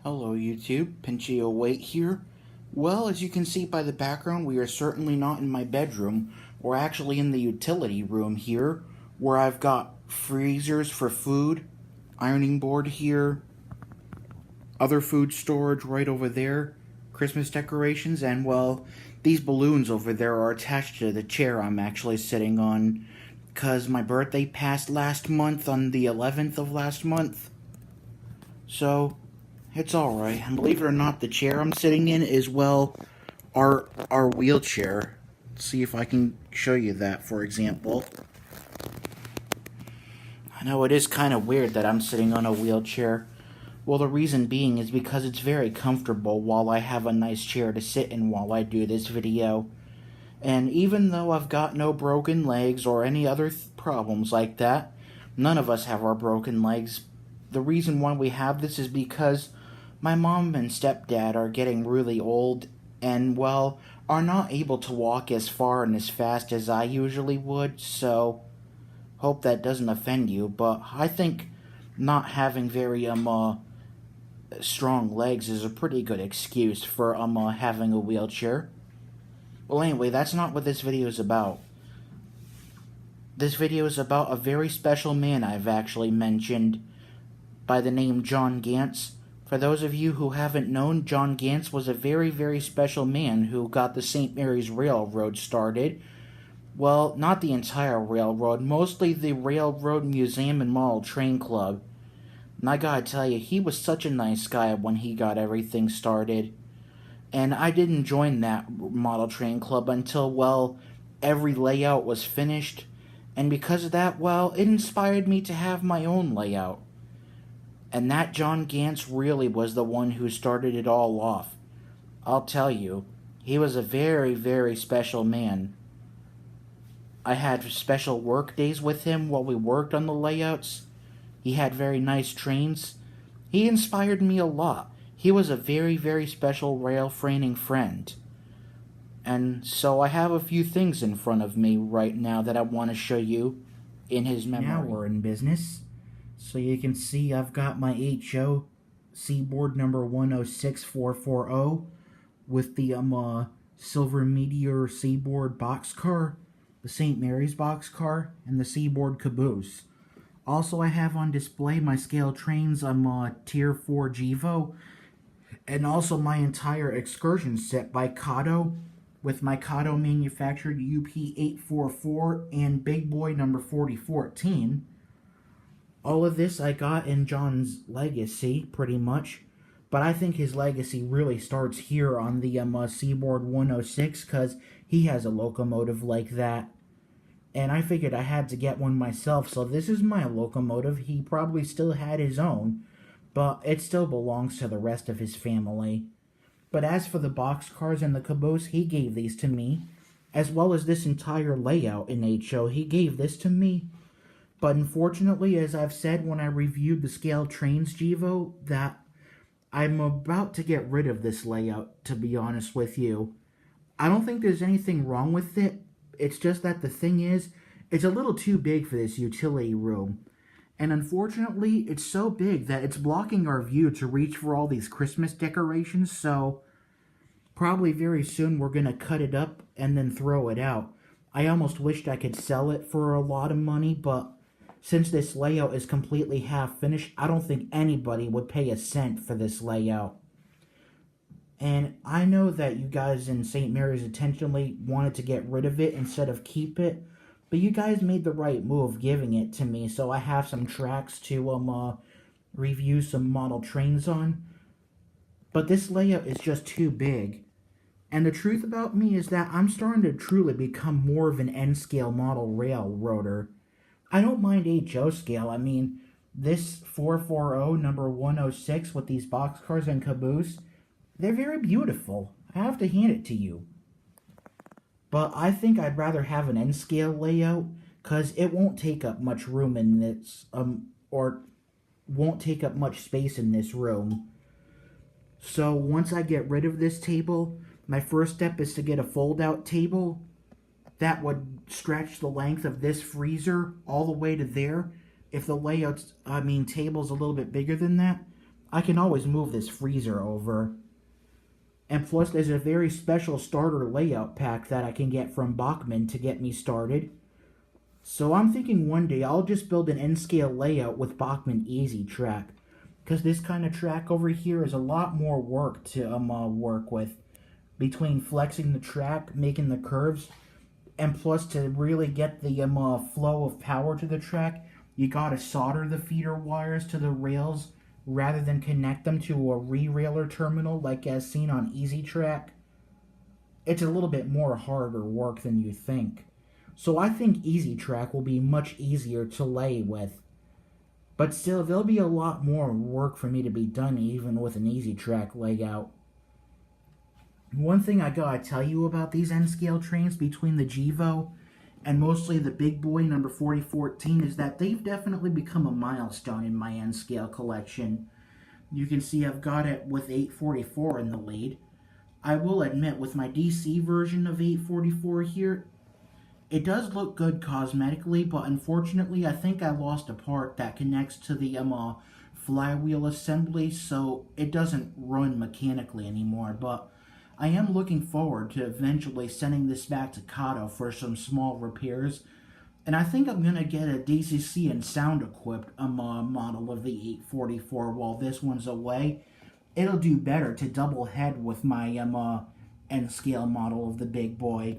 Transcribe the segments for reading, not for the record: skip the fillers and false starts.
Hello YouTube, Pinchio8 here. Well, as you can see by the background, we are certainly not in my bedroom. We're actually in the utility room here, where I've got freezers for food, ironing board here, other food storage right over there, Christmas decorations, and well, these balloons over there are attached to the chair I'm actually sitting on, because my birthday passed last month on the 11th of last month. So, it's alright. And believe it or not, the chair I'm sitting in is, well, our wheelchair. Let's see if I can show you that, for example. I know it is kind of weird that I'm sitting on a wheelchair. Well, the reason being is because it's very comfortable while I have a nice chair to sit in while I do this video. And even though I've got no broken legs or any other problems like that, none of us have our broken legs. The reason why we have this is because my mom and stepdad are getting really old and, well, are not able to walk as far and as fast as I usually would, so hope that doesn't offend you, but I think not having very, strong legs is a pretty good excuse for, having a wheelchair. Well, anyway, that's not what this video is about. This video is about a very special man I've actually mentioned by the name John Gantz. For those of you who haven't known, John Gantz was a very, very special man who got the St. Mary's Railroad started. Well, not the entire railroad, mostly the Railroad Museum and Model Train Club. And I gotta tell you, he was such a nice guy when he got everything started. And I didn't join that model train club until, well, every layout was finished. And because of that, well, it inspired me to have my own layout. And that John Gantz really was the one who started it all off. I'll tell you, he was a very, very special man. I had special work days with him while we worked on the layouts. He had very nice trains. He inspired me a lot. He was a very, very special rail framing friend. And so I have a few things in front of me right now that I want to show you in his memory. Now we're in business. So you can see I've got my HO Seaboard number 106440 with the Silver Meteor Seaboard boxcar, the St. Mary's boxcar, and the Seaboard caboose. Also, I have on display my scale trains Tier 4 GEVO, and also my entire excursion set by Kato, with my Kato manufactured UP844 and Big Boy number 4014. All of this I got in John's legacy, pretty much, but I think his legacy really starts here on the Seaboard 106, because he has a locomotive like that. And I figured I had to get one myself, so this is my locomotive. He probably still had his own, but it still belongs to the rest of his family. But as for the boxcars and the caboose, he gave these to me, as well as this entire layout in HO. He gave this to me. But unfortunately, as I've said when I reviewed the scale trains GEVO, that I'm about to get rid of this layout, to be honest with you. I don't think there's anything wrong with it. It's just that the thing is, it's a little too big for this utility room. And unfortunately, it's so big that it's blocking our view to reach for all these Christmas decorations, so probably very soon we're going to cut it up and then throw it out. I almost wished I could sell it for a lot of money, but since this layout is completely half finished, I don't think anybody would pay a cent for this layout. And I know that you guys in St. Mary's intentionally wanted to get rid of it instead of keep it, but you guys made the right move giving it to me, so I have some tracks to review some model trains on. But this layout is just too big. And the truth about me is that I'm starting to truly become more of an N-scale model railroader. I don't mind HO scale. I mean, this 440 number 106 with these boxcars and caboose, they're very beautiful. I have to hand it to you. But I think I'd rather have an N-scale layout, because it won't take up much room in this, or won't take up much space in this room. So once I get rid of this table, my first step is to get a fold-out table that would stretch the length of this freezer all the way to there. If the table's a little bit bigger than that, I can always move this freezer over. And plus, there's a very special starter layout pack that I can get from Bachman to get me started. So I'm thinking one day I'll just build an N-scale layout with Bachman Easy Track. Because this kind of track over here is a lot more work to work with. Between flexing the track, making the curves, and plus to really get the flow of power to the track, you gotta solder the feeder wires to the rails rather than connect them to a re-railer terminal like as seen on Easy Track. It's a little bit more harder work than you think. So I think Easy Track will be much easier to lay with. But still, there'll be a lot more work for me to be done even with an Easy Track layout. One thing I gotta tell you about these N-scale trains between the Gevo and mostly the big boy number 4014 is that they've definitely become a milestone in my N-scale collection. You can see I've got it with 844 in the lead. I will admit, with my DC version of 844 here, it does look good cosmetically, but unfortunately I think I lost a part that connects to the flywheel assembly, so it doesn't run mechanically anymore, but I am looking forward to eventually sending this back to Kato for some small repairs, and I think I'm going to get a DCC and sound equipped model of the 844 while this one's away. It'll do better to double head with my N-scale model of the big boy.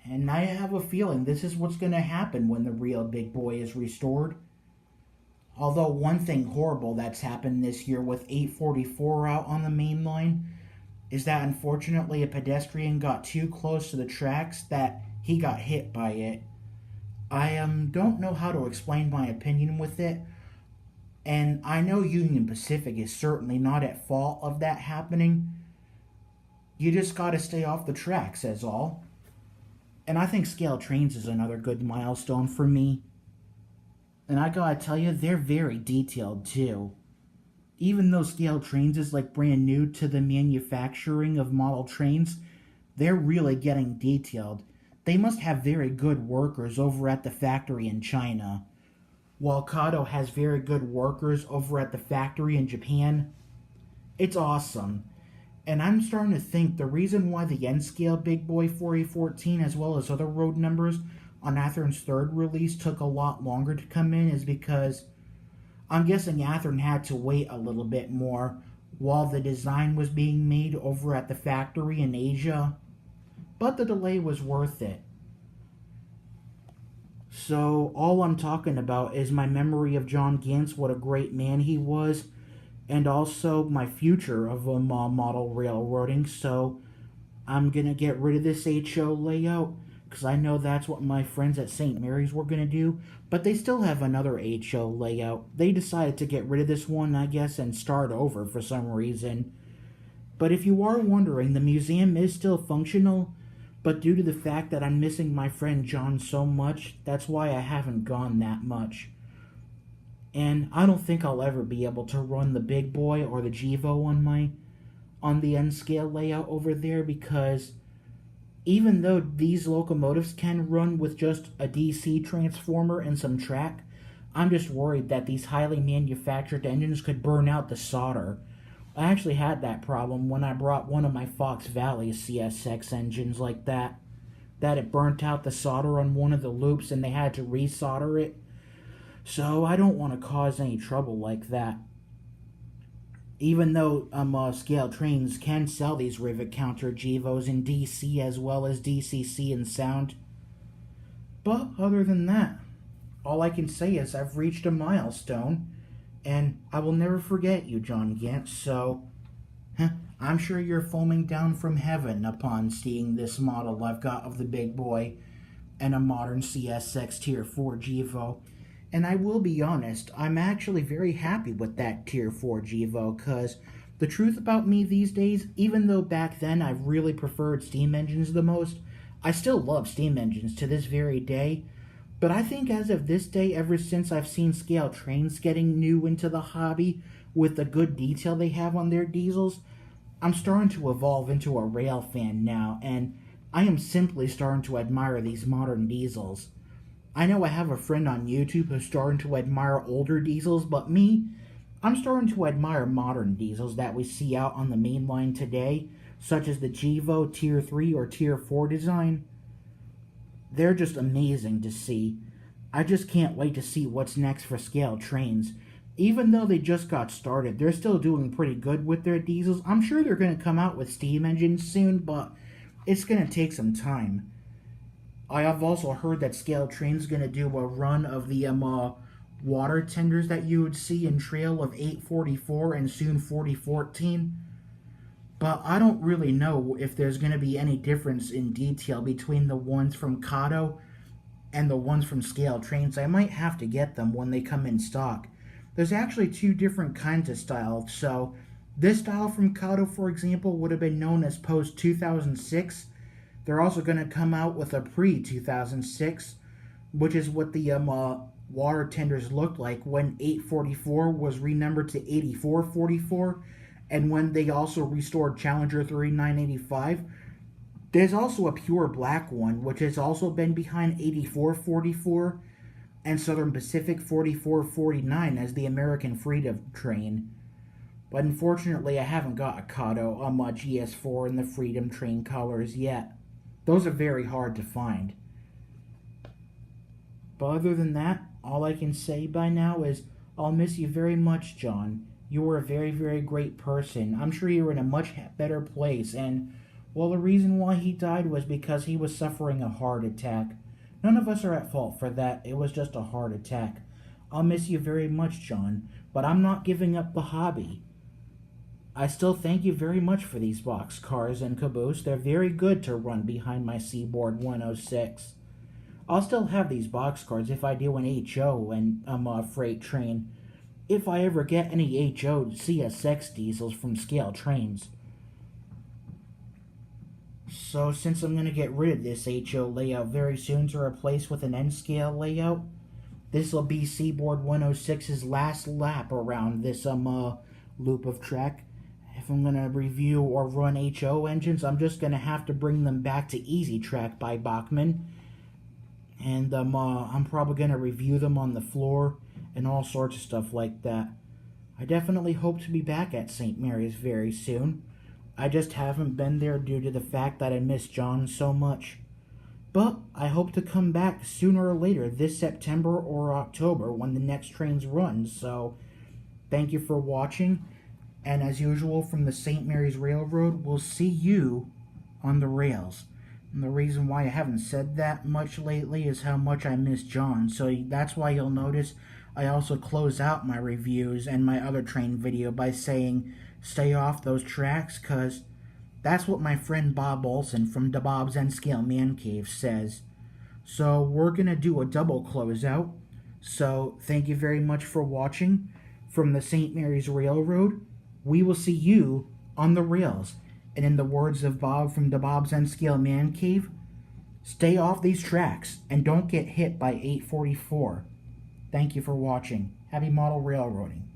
And I have a feeling this is what's going to happen when the real big boy is restored. Although one thing horrible that's happened this year with 844 out on the main line is that unfortunately a pedestrian got too close to the tracks that he got hit by it. I don't know how to explain my opinion with it, and I know Union Pacific is certainly not at fault of that happening. You just gotta stay off the tracks, as all. And I think Scale Trains is another good milestone for me. And I gotta tell you, they're very detailed too. Even though Scale Trains is like brand new to the manufacturing of model trains, they're really getting detailed. They must have very good workers over at the factory in China, while Kato has very good workers over at the factory in Japan. It's awesome. And I'm starting to think the reason why the N-scale Big Boy 4814 as well as other road numbers on Athearn's third release took a lot longer to come in is because I'm guessing Athearn had to wait a little bit more while the design was being made over at the factory in Asia. But the delay was worth it. So all I'm talking about is my memory of John Gantz, what a great man he was, and also my future of model railroading. So I'm going to get rid of this HO layout because I know that's what my friends at St. Mary's were going to do. But they still have another HO layout. They decided to get rid of this one, I guess, and start over for some reason. But if you are wondering, the museum is still functional, but due to the fact that I'm missing my friend John so much, that's why I haven't gone that much. And I don't think I'll ever be able to run the Big Boy or the Gevo on the N-scale layout over there, because even though these locomotives can run with just a DC transformer and some track, I'm just worried that these highly manufactured engines could burn out the solder. I actually had that problem when I brought one of my Fox Valley CSX engines like that it burnt out the solder on one of the loops and they had to resolder it. So I don't want to cause any trouble like that. Even though Scale Trains can sell these rivet counter Gevos in DC as well as DCC and sound. But other than that, all I can say is I've reached a milestone, and I will never forget you, John Gantz, so I'm sure you're foaming down from heaven upon seeing this model I've got of the Big Boy and a modern CSX Tier 4 Gevo. And I will be honest, I'm actually very happy with that Tier 4 Gevo, because the truth about me these days, even though back then I really preferred steam engines the most, I still love steam engines to this very day. But I think as of this day, ever since I've seen Scale Trains getting new into the hobby with the good detail they have on their diesels, I'm starting to evolve into a rail fan now, and I am simply starting to admire these modern diesels. I know I have a friend on YouTube who's starting to admire older diesels, but me, I'm starting to admire modern diesels that we see out on the main line today, such as the Gevo Tier 3 or Tier 4 design. They're just amazing to see. I just can't wait to see what's next for scale trains. Even though they just got started, they're still doing pretty good with their diesels. I'm sure they're going to come out with steam engines soon, but it's going to take some time. I have also heard that Scale Train's going to do a run of the water tenders that you would see in Trail of 844 and soon 4014. But I don't really know if there's going to be any difference in detail between the ones from Kato and the ones from Scale Trains. I might have to get them when they come in stock. There's actually two different kinds of styles. So this style from Kato, for example, would have been known as post 2006. They're also going to come out with a pre 2006, which is what the water tenders looked like when 844 was renumbered to 8444, and when they also restored Challenger 3985. There's also a pure black one, which has also been behind 8444 and Southern Pacific 4449 as the American Freedom Train. But unfortunately, I haven't got a Kato on my GS4 in the Freedom Train colors yet. Those are very hard to find. But other than that, all I can say by now is, I'll miss you very much, John. You were a very, very great person. I'm sure you're in a much better place, and, well, the reason why he died was because he was suffering a heart attack. None of us are at fault for that. It was just a heart attack. I'll miss you very much, John, but I'm not giving up the hobby. I still thank you very much for these boxcars and caboose. They're very good to run behind my Seaboard 106. I'll still have these boxcars if I do an HO and a freight train. If I ever get any HO CSX diesels from Scale Trains. So since I'm going to get rid of this HO layout very soon to replace with an N-scale layout, this will be Seaboard 106's last lap around this loop of track. If I'm going to review or run HO engines, I'm just going to have to bring them back to Easy Track by Bachmann. And I'm probably going to review them on the floor and all sorts of stuff like that. I definitely hope to be back at St. Mary's very soon. I just haven't been there due to the fact that I miss John so much. But I hope to come back sooner or later this September or October when the next trains run. So thank you for watching. And as usual from the St. Mary's Railroad, we'll see you on the rails. And the reason why I haven't said that much lately is how much I miss John. So that's why you'll notice I also close out my reviews and my other train video by saying stay off those tracks, because that's what my friend Bob Olson from the Bob's N-Scale Man Cave says. So we're going to do a double closeout. So thank you very much for watching. From the St. Mary's Railroad, we will see you on the rails. And in the words of Bob from the Bob's N-Scale Man Cave, stay off these tracks and don't get hit by 844. Thank you for watching. Happy model railroading.